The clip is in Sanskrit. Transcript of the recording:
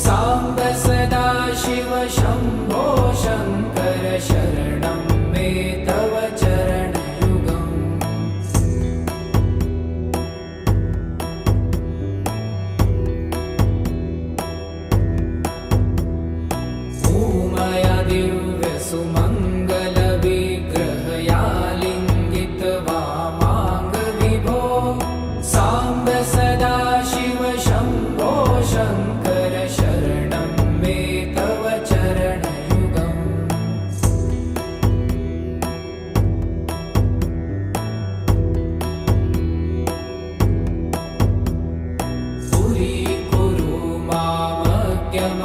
साम्ब सदा शिव शम्भो शङ्कर शरणं मे तव चरणयुगम् उमया दिव्यसुमङ्गलविग्रहया लिङ्गितवामाङ्गविभो साम्ब सदा शिव शम्भो शङ्कर शरणं मे तव चरणयुगम् पुरीकुरु मामज्ञम्